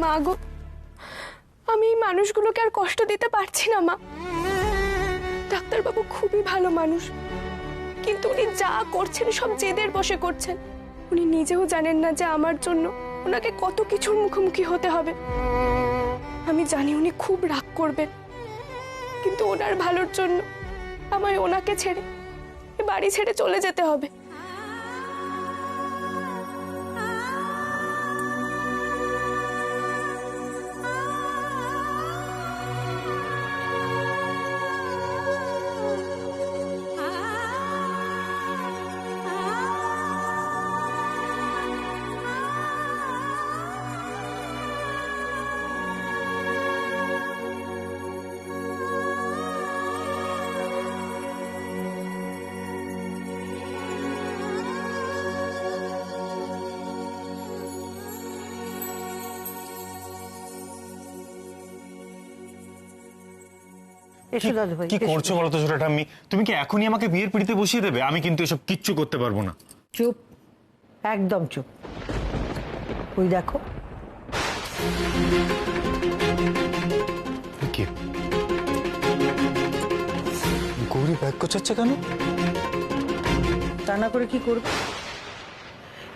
মা গো, আমি এই মানুষগুলোকে আর কষ্ট দিতে পারছি না মা। ডাক্তারবাবু খুবই ভালো মানুষ, কিন্তু উনি যা করছেন সব জেদের বশে করছেন। উনি নিজেও জানেন না যে আমার জন্য ওনাকে কত কিছুর মুখোমুখি হতে হবে। আমি জানি উনি খুব রাগ করবেন, কিন্তু ওনার ভালোর জন্য আমায় ওনাকে ছেড়ে বাড়ি ছেড়ে চলে যেতে হবে। কি করছো বলো তো ছোট ঠাম্মি? তুমি কি এখনই আমাকে বিয়ের পিড়িতে বসিয়ে দেবে? আমি কিন্তু এসব কিচ্ছু করতে পারবো না। চুপ, একদম চুপ। ওই দেখো, কি গৌরী ব্যাগ গোছাচ্ছে কেন? তা না করে কি করবে?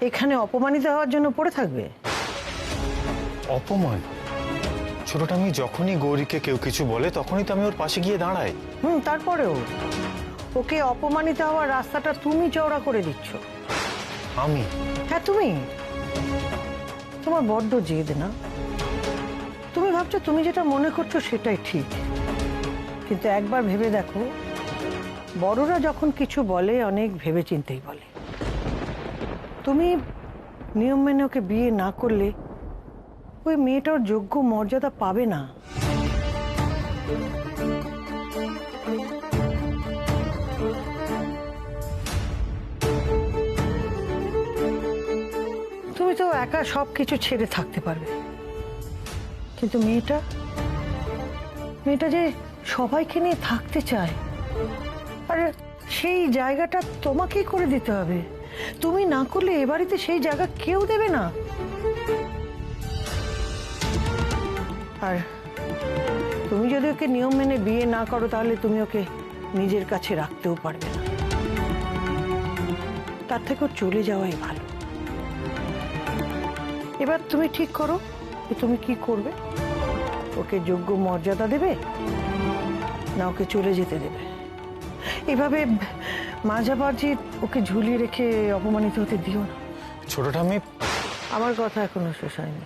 এখানে অপমানিত হওয়ার জন্য পড়ে থাকবে? অপমান? ছোট ঠাম্মি, যখনই গৌরীকে কেউ কিছু বলে তখনই তো আমি ওর পাশে গিয়ে দাঁড়াই। তারপরেও ওকে অপমানিত হওয়ার রাস্তাটা তুমি চওড়া করে দিচ্ছ। আমি? হ্যাঁ তুমি। তোমার বড্ড জেদ না? তুমি ভাবছো তুমি যেটা মনে করছো সেটাই ঠিক, কিন্তু একবার ভেবে দেখো, বড়রা যখন কিছু বলে অনেক ভেবে চিন্তেই বলে। তুমি নিয়ম মেনে ওকে বিয়ে না করলে ওই মেয়েটার যোগ্য মর্যাদা পাবে না। তুমি তো একা সবকিছু ছেড়ে থাকতে পারবে, কিন্তু মেয়েটা যে সবাইকে নিয়ে থাকতে চায়, আর সেই জায়গাটা তোমাকেই করে দিতে হবে। তুমি না করলে এ বাড়িতে সেই জায়গা কেউ দেবে না। আর তুমি যদি ওকে নিয়ম মেনে বিয়ে না করো তাহলে তুমি ওকে নিজের কাছে রাখতেও পারবে না। তার থেকে চলে যাওয়াই ভালো। এবার তুমি ঠিক করো যে তুমি কি করবে। ওকে যোগ্য মর্যাদা দেবে না ওকে চলে যেতে দেবে? এভাবে মাঝামাঝি ওকে ঝুলিয়ে রেখে অপমানিত হতে দিও না। ছোট ঠাম্মি, আমার কথা এখনো শেষ হয়নি।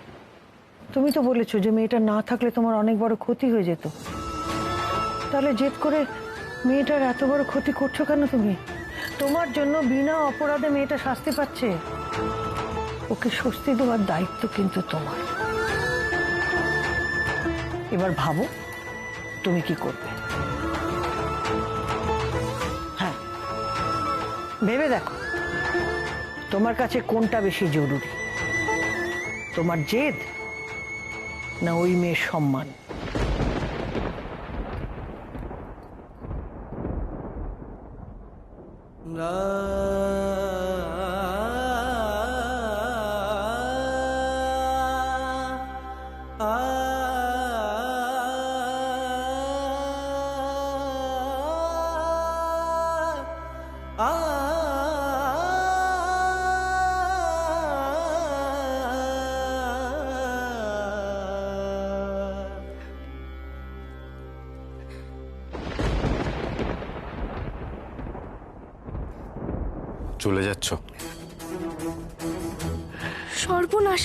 তুমি তো বলেছো যে মেয়েটা না থাকলে তোমার অনেক বড় ক্ষতি হয়ে যেত, তাহলে জেদ করে মেয়েটার এত বড় ক্ষতি করছো কেন তুমি? তোমার জন্য বিনা অপরাধে মেয়েটা শাস্তি পাচ্ছে, ওকে স্বস্তি দেওয়ার দায়িত্ব কিন্তু তোমার। এবার ভাবো তুমি কি করবে। হ্যাঁ, ভেবে দেখো তোমার কাছে কোনটা বেশি জরুরি, তোমার জেদ না ওই মেয়ের সম্মান? চলে যাচ্ছ? সর্বনাশ,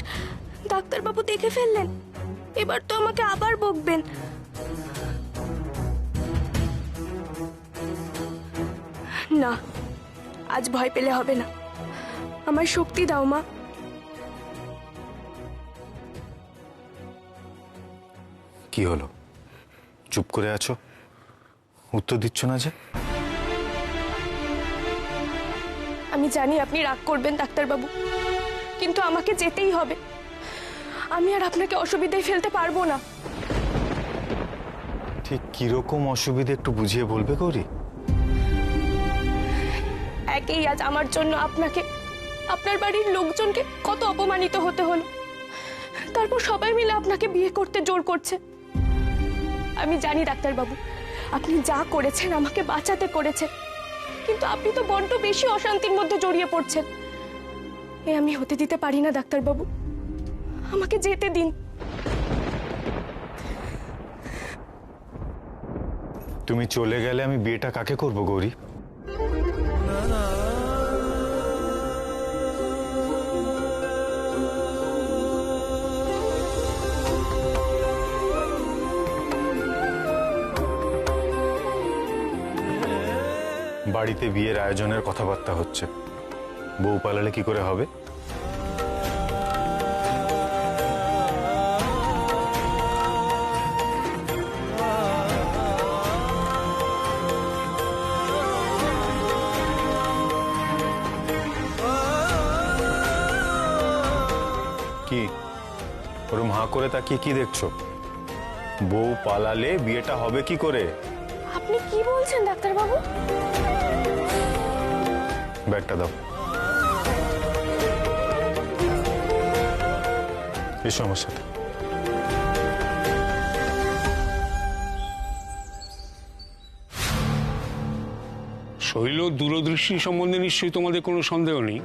ডাক্তারবাবু দেখে ফেললেন। এবার তো আমাকে আবার বকবেন। না, আজ ভয় পেলে হবে না। আমায় শক্তি দাও মা। কি হলো, চুপ করে আছো? উত্তর দিচ্ছ না যে? আমি জানি আপনি রাগ করবেন ডাক্তারবাবু, কিন্তু আমাকে যেতেই হবে। আমি আর আপনাকে অসুবিধায় ফেলতে পারবো না। ঠিক কিরকম অসুবিধা একটু বুঝিয়ে বলবে গৌরী? একেই আজ আমার জন্য আপনাকে, আপনার বাড়ির লোকজনকে কত অপমানিত হতে হলো। তারপর সবাই মিলে আপনাকে বিয়ে করতে জোর করছে। আমি জানি ডাক্তারবাবু, আপনি যা করেছেন আমাকে বাঁচাতে করেছেন, কিন্তু আপনি তো বড্ড বেশি অশান্তির মধ্যে জড়িয়ে পড়ছেন। এ আমি হতে দিতে পারি না ডাক্তারবাবু, আমাকে যেতে দিন। তুমি চলে গেলে আমি বিয়েটা কাকে করব গৌরী? বাড়িতে বিয়ের আয়োজনের কথাবার্তা হচ্ছে, বউ পালালে কি করে হবে? কি ওরম হাঁ করে তাকিয়ে কি দেখছো? বউ পালালে বিয়েটা হবে কি করে? আপনি কি বলছেন ডাক্তারবাবু? ব্যাগটা দাও। এসো আমার সাথে। শৈল দূরদৃষ্টি সম্বন্ধে নিশ্চয়ই তোমাদের কোনো সন্দেহ নেই।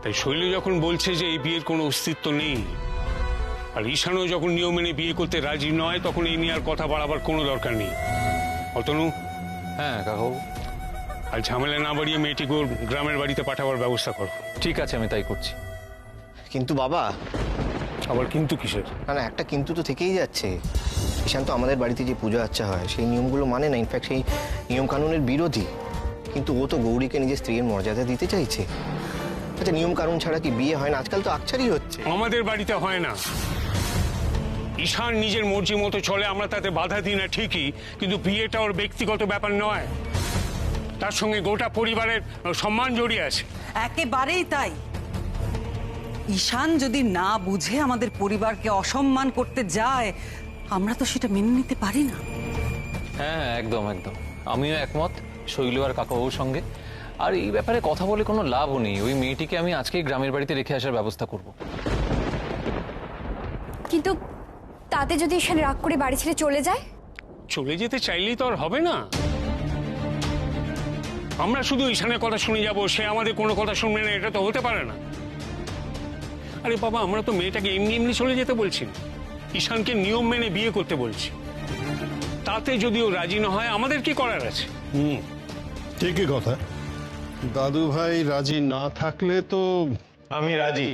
তাই শৈল যখন বলছে যে এই বিয়ের কোনো অস্তিত্ব নেই, আর ঈশানও যখন নিয়ম মেনে বিয়ে করতে রাজি নয়, তখন এই নিয়ে আর কথা বাড়াবার কোনো দরকার নেই। অতনু, হ্যাঁ কাকু, আর ঝামেলা না বাড়িয়ে মেয়েটিকে ওর গ্রামের বাড়িতে পাঠাবার ব্যবস্থা করো। ঠিক আছে, আমি তাই করছি। কিন্তু বাবা, আবার কিন্তু কিসের? না না, একটা কিন্তু তো থেকেই যাচ্ছে। ঈশান তো আমাদের বাড়িতে যে পূজা আচ্ছা হয় সেই নিয়মগুলো মানে না, ইনফ্যাক্ট সেই নিয়ম কানুনের বিরোধী। কিন্তু ও তো গৌরীকে নিজের স্ত্রীর মর্যাদা দিতে চাইছে। আচ্ছা, নিয়ম কানুন ছাড়া কি বিয়ে হয় না? আজকাল তো আকছারই হচ্ছে। আমাদের বাড়িতে হয় না। ঈশান নিজের মর্জি মতো চলে, আমরা তাতে বাধা দিই না ঠিকই, কিন্তু বিয়েটা ওর ব্যক্তিগত ব্যাপার নয়, তার সঙ্গে গোটা পরিবারের সম্মান জড়িয়ে আছে। একেবারেই তাই। ঈশান যদি না বুঝে আমাদের পরিবারকে অসম্মান করতে যায়, আমরা তো সেটা মেনে নিতে পারি না। হ্যাঁ একদম একদম, আমিও একমত শৈল আর কাকাবাবুর সঙ্গে। আর এই ব্যাপারে কথা বলে কোনো লাভও নেই। ওই মেয়েটিকে আমি আজকেই গ্রামের বাড়িতে রেখে আসার ব্যবস্থা করব। কিন্তু তাতে যদি ঈশান রাগ করে বাড়ি ছেড়ে চলে যায়? চলে যেতে চাইলেই তো আর হবে না। আমরা শুধু ঈশানের কথা শুনে যাব, সে আমাদের কোনো কথা শুনবে না, এটা তো হতে পারে না। আরে বাবা, আমরা তো মেয়েটাকে এমনি এমনি চলে যেতে বলছি না, ঈশানকে নিয়ম মেনে বিয়ে করতে বলছি। তাতে যদিও রাজি না হয়, আমাদের কি করার আছে? ঠিকই কথা। দাদু ভাই রাজি না থাকলে তো আমি রাজি।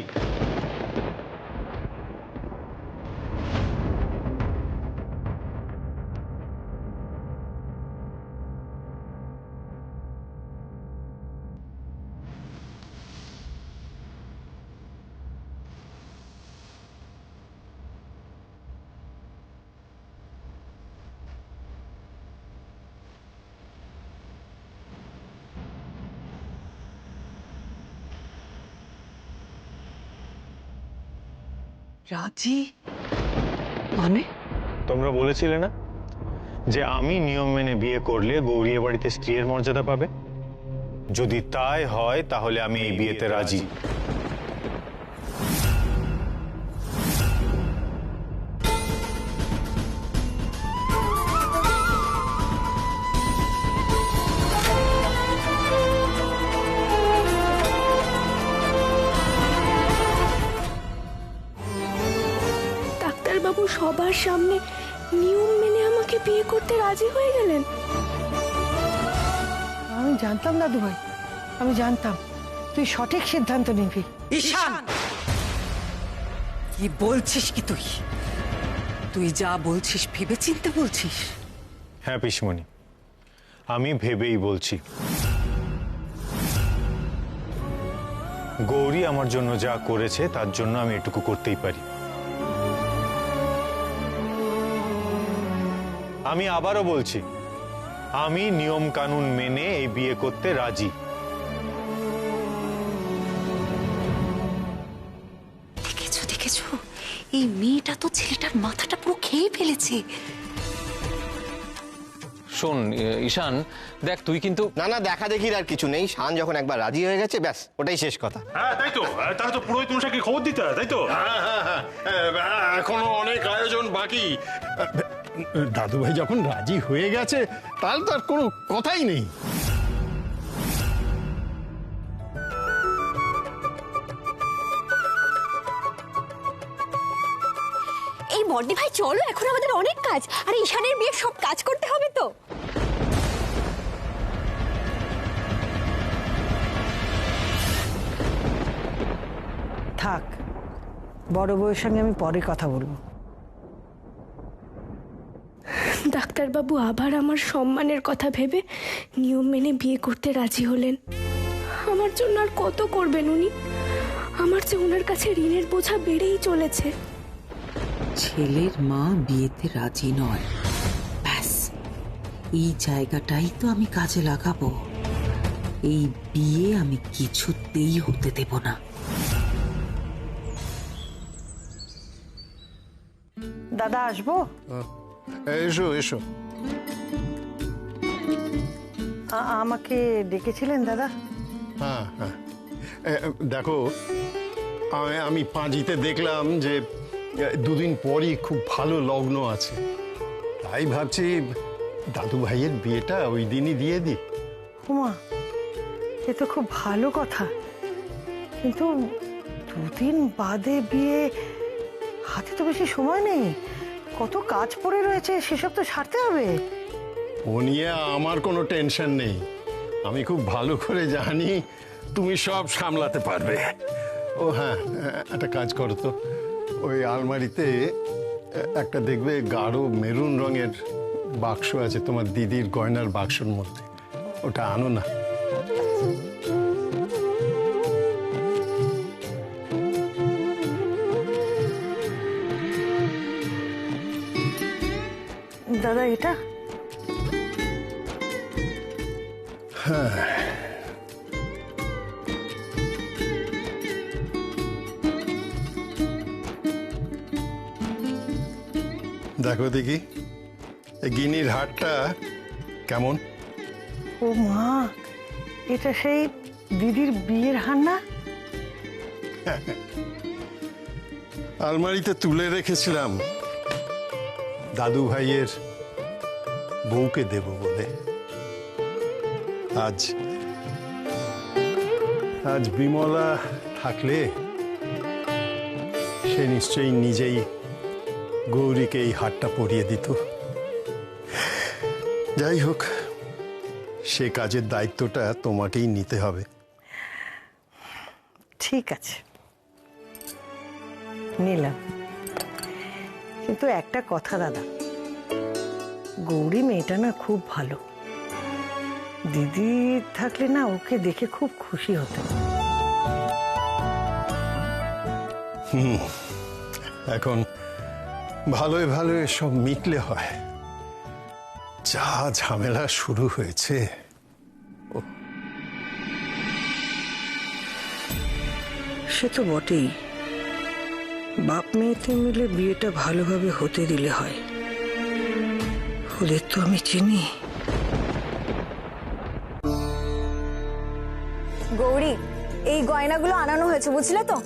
রাজি মানে? তোমরা বলেছিলে না যে আমি নিয়ম মেনে বিয়ে করলে গৌরী এ বাড়িতে স্ত্রীর মর্যাদা পাবে? যদি তাই হয় তাহলে আমি এই বিয়েতে রাজি। ডাক্তারবাবু সবার সামনে নিয়ম মেনে আমাকে বিয়ে করতে রাজি হয়ে গেলেন। আমি জানতাম দাদু ভাই, আমি জানতাম তুই সঠিক সিদ্ধান্ত নিবি। ঈশান, কি বলছিস কি তুই? তুই যা বলছিস ভেবে চিন্তে বলছিস? হ্যাঁ পিসমণি, আমি ভেবেই বলছি। গৌরী আমার জন্য যা করেছে তার জন্য আমি এটুকু করতেই পারি। আমি আবারও বলছি, আমি নিয়ম কানুন মেনে এই বিয়ে করতে রাজি। দেখেছো দেখেছো, এই মেয়েটা তো ছেলেটার মাথাটা পুরো খেয়ে ফেলেছে। শোন ঈশান, দেখ তুই কিন্তু না না, দেখা দেখির আর কিছু নেই। শান যখন একবার রাজি হয়ে গেছে, ব্যাস ওটাই শেষ কথা। হ্যাঁ তাই তো, তাহলে তো পুরোহিত মশাইকে খবর দিতে হয়, তাই তো? এখনো অনেক আয়োজন বাকি। দাদু ভাই যখন রাজি হয়ে গেছে তাহলে তো আর কোনো কথাই নেই। এই বড়দি ভাই চলো, এখন আমাদের অনেক কাজ, আর ঈশানের বিয়ে সব কাজ করতে হবে তো। থাক, বড় বউয়ের সঙ্গে আমি পরে কথা বলবো। ডাক্তারবাবু আবার আমার সম্মানের কথা ভেবে নিয়ম মেনে বিয়ে করতে রাজি হলেন। আমার জন্য আর কত করবেন উনি? আমার যে ওনার কাছে ঋণের বোঝা বেড়েই চলেছে। ছেলের মা বিয়েতে রাজি নয়, ব্যাস এই জায়গাটাই তো আমি কাজে লাগাবো। এই বিয়ে আমি কিছুতেই হতে দেব না। দাদা আসবো? এসো এসো। আমাকে ডেকেছিলেন দাদা? হ্যাঁ হ্যাঁ, দেখো আমি পাঁজিতে দেখলাম যে দুদিন পরই খুব ভালো লগ্ন আছে, তাই ভাবছি দাদু ভাইয়ের বিয়েটা ওই দিনই দিয়ে দিই। উমা, এ তো খুব ভালো কথা, কিন্তু দুদিন বাদে বিয়ে, হাতে তো বেশি সময় নেই, কত কাজ পড়ে রয়েছে, সেসব তো সারতে হবে। ও নিয়ে আমার কোনো টেনশন নেই, আমি খুব ভালো করে জানি তুমি সব সামলাতে পারবে। ও হ্যাঁ, একটা কাজ করো তো, ওই আলমারিতে একটা দেখবে গাঢ় মেরুন রঙের বাক্স আছে তোমার দিদির গয়নার বাক্সর মধ্যে, ওটা আনো না। দাদা এটা? হ্যাঁ, দেখো দেখি এই গিনির হারটা কেমন? ও মা, এটা সেই দিদির বিয়ের হার না? আলমারিতে তুলে রেখেছিলাম দাদু ভাইয়ের বউকে দেব বলে। আজ আজ বিমলা থাকলে সে নিশ্চয়ই নিজেই গৌরীকে এই হারটা পরিয়ে দিত। যাই হোক, সে কাজের দায়িত্বটা তোমাকেই নিতে হবে। ঠিক আছে, নিলাম, কিন্তু একটা কথা দাদা, গৌরী মেয়েটা না খুব ভালো, দিদি থাকলে না ওকে দেখে খুব খুশি হতো। এখন ভালোই ভালোই সব মিটলে হয়, যা ঝামেলা শুরু হয়েছে। সে তো বটেই, বাপ মেয়েতে মিলে বিয়েটা ভালোভাবে হতে দিলে হয়, ওদের তো আমি চিনি। গৌরী, এই গয়নাগুলো আনানো হয়েছে, বুঝলে তো?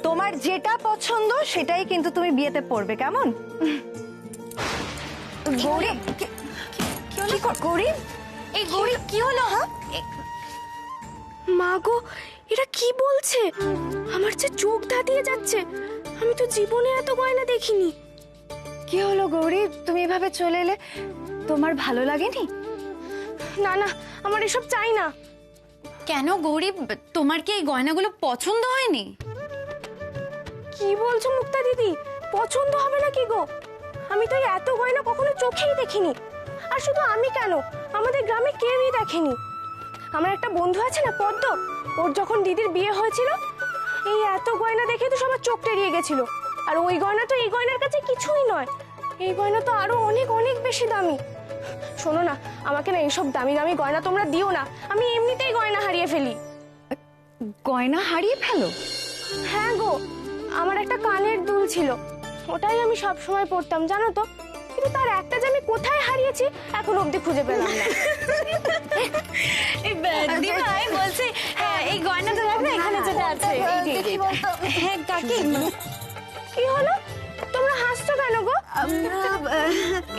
তোমার যেটা পছন্দ সেটাই কিন্তু তুমি বিয়েতে পরবে, কেমন? গৌরী, গৌরী, এই গৌরী কি হলো? হ্যাঁ, মা গো, এরা কি বলছে? আমার যে চোখ ধাঁধিয়ে যাচ্ছে, আমি তো জীবনে এত গয়না দেখিনি। কি হলো গৌরী, তুমি এভাবে চলে এলে? তোমার ভালো লাগেনি? না না, আমার এসব চাই না। কেন গৌরী, তোমার কি এই গয়নাগুলো পছন্দ হয়নি? কি বলছো মুক্তা দিদি, পছন্দ হবে না কি গো? আমি তো এত গয়না কখনো চোখেই দেখিনি। আর শুধু আমি কেন, আমাদের গ্রামে কেউই দেখেনি। আমার একটা বন্ধু আছে না, পদ্ম, ওর যখন দিদির বিয়ে হয়েছিল, এই এত গয়না দেখে তো সবার চোখ টেরিয়ে গেছিল। আর ওই গয়না তো এই গয়নার কাছে কিছুই নয়, এই গয়না তো আরো অনেক অনেক বেশি দামি। শোনো না, আমাকে না এইসব দামি দামি গয়না তোমরা দিও না, আমি এমনিতেই গয়না হারিয়ে ফেলি। গয়না হারিয়ে ফেলো? হ্যাঁ গো, আমার একটা কানের দুল ছিল, ওটাই আমি সব সময় পরতাম, জানো তো। কিন্তু তার একটা যে আমি কোথায় হারিয়েছি এখন অবধি খুঁজে পেলাম না। দিবা আমি বলছি এই গয়নাটা দেখ না এখানে যেটা আছে হ্যাঁ কাকি কি হলো তোমরা হাসছো কেন গো?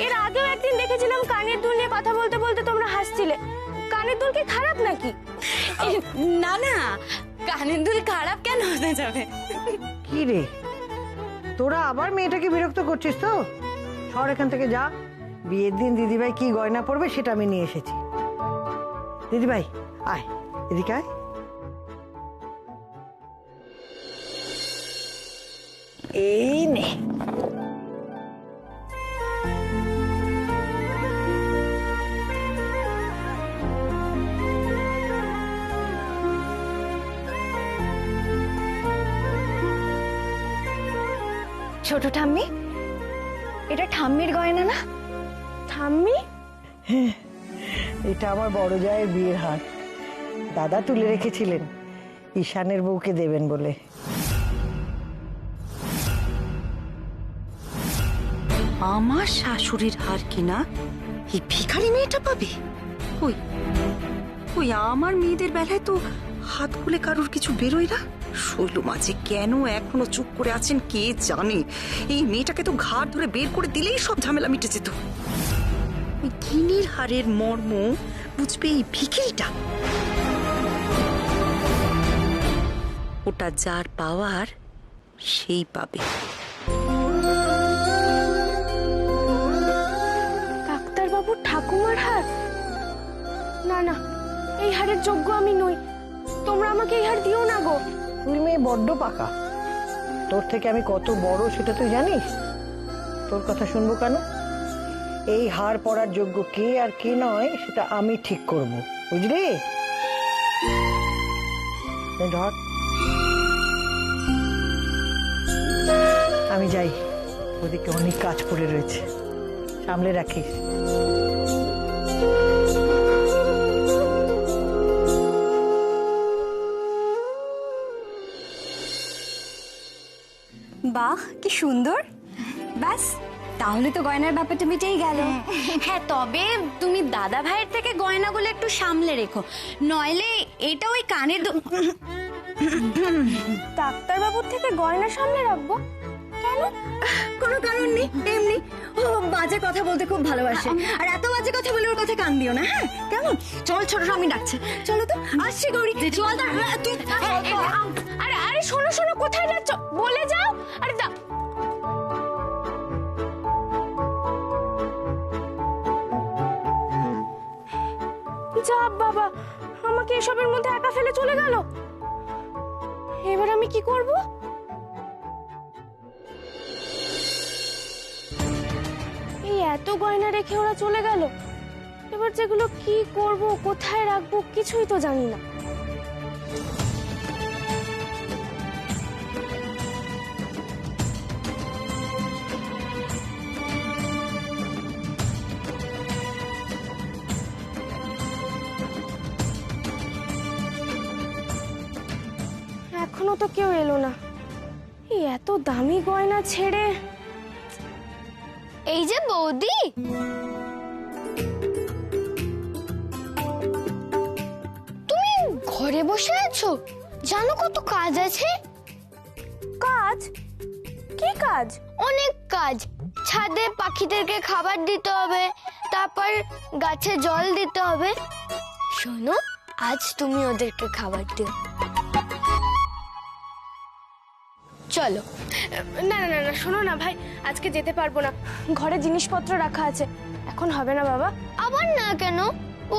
এর আগেও একদিন দেখেছিলাম কানের দুল নিয়ে কথা বলতে বলতে তোমরা হাসছিলে। কানের দুল কি খারাপ নাকি? না না কানের দুল খারাপ কেন হতে যাবে? কি রে, তোরা আবার মেয়েটাকে বিরক্ত করছিস তো? সর এখান থেকে যা। বিয়ের দিন দিদিভাই কি গয়না পরবে সেটা আমি নিয়ে এসেছি। দিদিভাই আয়, এদিকে আয়। এই নে। ছোট ঠাম্মি, এটা ঠাম্মির গয়না না? ঠাম্মি? এটা আমার বড় জায়ের বিয়ের হার। দাদা তুলে রেখেছিলেন ঈশানের বউকে দেবেন বলে। আমার শাশুড়ির হার কিনা এই ভিখারি মেয়েটা পাবে? কই কই আমার মেয়েদের বেলায় তো হাত খুলে কারোর কিছু বেরোয় না। শৈল মাঝে কেন এখনো চুপ করে আছেন কে জানে। এই মেয়েটাকে তো ঘাড় ধরে বের করে দিলেই সব ঝামেলা মিটে যেত। ওই গিনির হারের মর্ম বুঝবে এই ভিখিরিটা। ওটা যার পাওয়ার সেই পাবে। ডাক্তারবাবু ঠাকুমার হার? না না, এই হারের যোগ্য আমি নই। তোমরা আমাকে এই হার দিও না গো। তুই মেয়ে বড্ড পাকা। তোর থেকে আমি কত বড় সেটা তুই জানিস? তোর কথা শুনবো কেন? এই হার পরার যোগ্য কে আর কে নয় সেটা আমি ঠিক করব, বুঝলি? ধর, আমি যাই, ওদিকে অনেক কাজ পড়ে রয়েছে, সামলে রাখিস। বাহ কি সুন্দর। ব্যাস তাহলে তো গয়নার ব্যাপারটা মিটেই গেল। হ্যাঁ, তবে তুমি দাদা ভাইয়ের থেকে গয়নাগুলো একটু সামলে রেখো, নইলে এটা ওই কানের ডাক্তারবাবুর থেকে গয়না সামনে রাখবো কেন? কোনো কারণ নেই, এমনি। ও বাজে কথা বলতে খুব ভালোবাসে, আর এত বাজে কথা বলে ওর কথা কান দিও না, হ্যাঁ? কেমন? চল, ছোট স্বামী ডাকছে, চলো তো। আসছি গৌরী, চল। তুই আরে আরে শোনো শোনো, কোথায় যাচ্ছ বলে যাও। আরে দা যা বাবা, আমাকে এসবের মধ্যে একা ফেলে চলে গেল। এবার আমি কি করব? এই এত গয়না রেখে ওরা চলে গেল। এবার যেগুলো কি করব, কোথায় রাখবো কিছুই তো জানি না। এখনো তো কেউ এলো না। এই এত দামি গয়না ছেড়ে। এই যে বৌদি, তুমি ঘরে বসে আছো? জানো কত কাজ আছে। কাজ? কি কাজ? অনেক কাজ। ছাদে পাখিদেরকে খাবার দিতে হবে, তারপর গাছে জল দিতে হবে। শোনো, আজ তুমি ওদেরকে খাবার দিও। চলো। না না না না, শোনো না ভাই, আজকে যেতে পারবো না, ঘরে জিনিসপত্র রাখা আছে, এখন হবে না বাবা। আবার না কেন?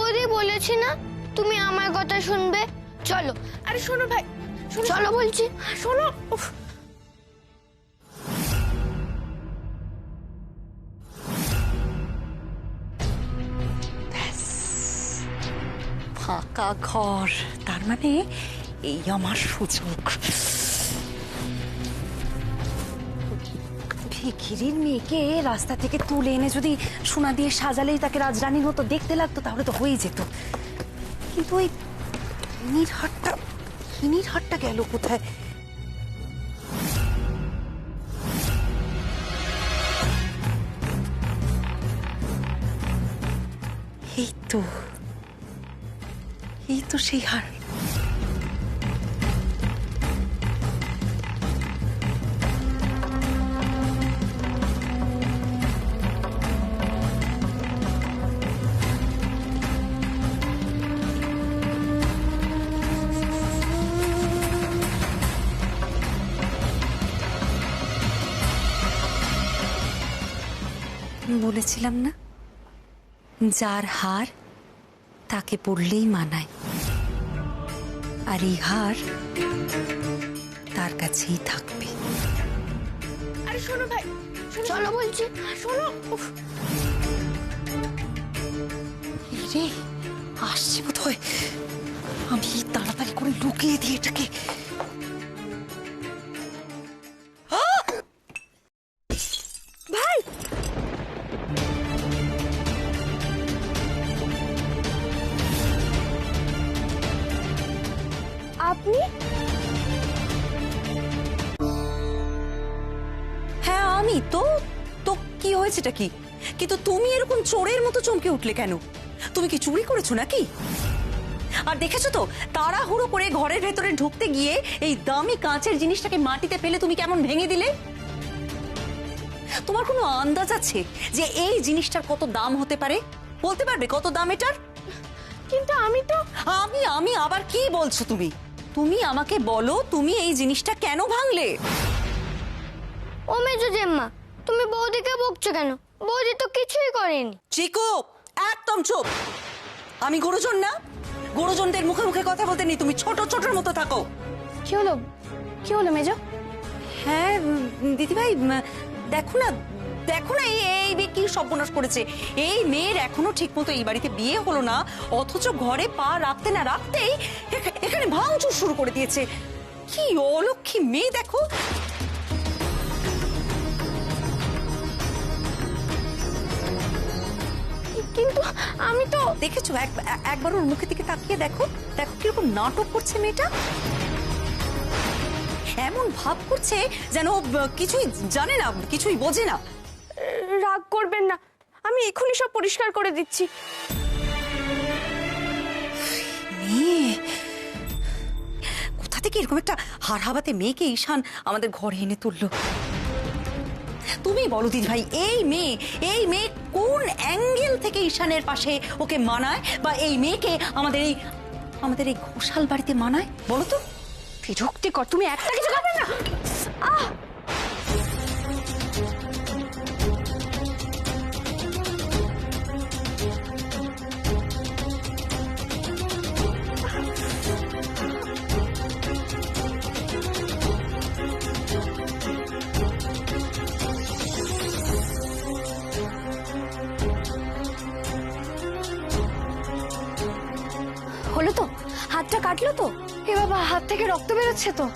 ওরই বলেছি না তুমি আমার কথা শুনবে। চলো। আরে শোনো ভাই, চলো বলছি, শোনো। উফ, ফাঁকা ঘর, তার মানে এই আমার সুযোগ। ভিখিরির মেয়েকে রাস্তা থেকে তুলে এনে যদি সোনা দিয়ে সাজালেই তাকে রাজরানীর মতো দেখতে লাগতো তাহলে তো হয়ে যেত। কিন্তু ওই হিনির হাটটা গেল কোথায়? এই তো সেই হার। বলেছিলাম না, যার হার তাকে পড়লেই মানায়, আর এই হার তার কাছেই থাকবে। আরে শোনো ভাই, চলো বলছি, শোনো। রে আসছে বোধ হয়, আমি তাড়াতাড়ি করে লুকিয়ে দিই এটাকে। ভাই আপনি? হ্যাঁ আমি তো। তো কি হয়েছেটা কি? কিন্তু তুমি এরকম চোরের মতো চমকে উঠলে কেন? তুমি কি চুরি করেছো নাকি? আর দেখেছো তো তাড়াহুড়ো করে ঘরের ভেতরে ঢুকতে গিয়ে এই দামি কাঁচের জিনিসটাকে মাটিতে ফেলে তুমি কেমন ভেঙে দিলে? তোমার কোনো আন্দাজ আছে যে এই জিনিসটার কত দাম হতে পারে? বলতে পারবে কত দাম এটার? কিন্তু আমি তো আমি আবার কি বলছো তুমি? তুমি আমাকে বলো, তুমি এই জিনিসটা কেন ভাঙলে? ও মেজো জেম্মা, তুমি বৌদিকে বকছো কেন? বৌদি তো কিছুই করেনি। চিকু একদম চুপ। আমি গুরুজন না? গুরুজনদের মুখে মুখে কথা বলতে নেই, তুমি ছোট ছোটর মতো থাকো। কি হলো? কি হলো মেজো? হ্যাঁ দিদিভাই, দেখো না এই মেয়ে কি সর্বনাশ করেছে। এই মেয়ের এখনো ঠিক মতো এই বাড়িতে বিয়ে হলো না, অথচ ঘরে পা রাখতে না রাখতেই এখানে ভাঙচুর শুরু করে দিয়েছে। কি অলক্ষী মেয়ে দেখো। কিন্তু আমি তো দেখেছো, একবার ওর মুখের দিকে তাকিয়ে দেখো, দেখো কিরকম নাটক করছে মেয়েটা। এমন ভাব করছে যেন কিছুই জানে না, কিছুই বোঝে না। রাগ করবেন না, আমি এখনই সব পরিষ্কার করে দিচ্ছি। কোথা থেকে এরকম একটা হাড়হাবাতে মেয়েকে ঈশান আমাদের ঘরে এনে তুললো? তুমি বলো দিদি ভাই, এই মেয়ে কোন অ্যাঙ্গেল থেকে ঈশানের পাশে ওকে মানায়, বা এই মেয়েকে আমাদের এই ঘোষাল বাড়িতে মানায়? বলো তো। বিরক্তিকর, তুমি একটা কিছু করবে না। আহ হলো তো? হাতটা কাটলো তো? এ বাবা, হাত থেকে রক্ত বেরোচ্ছে তো।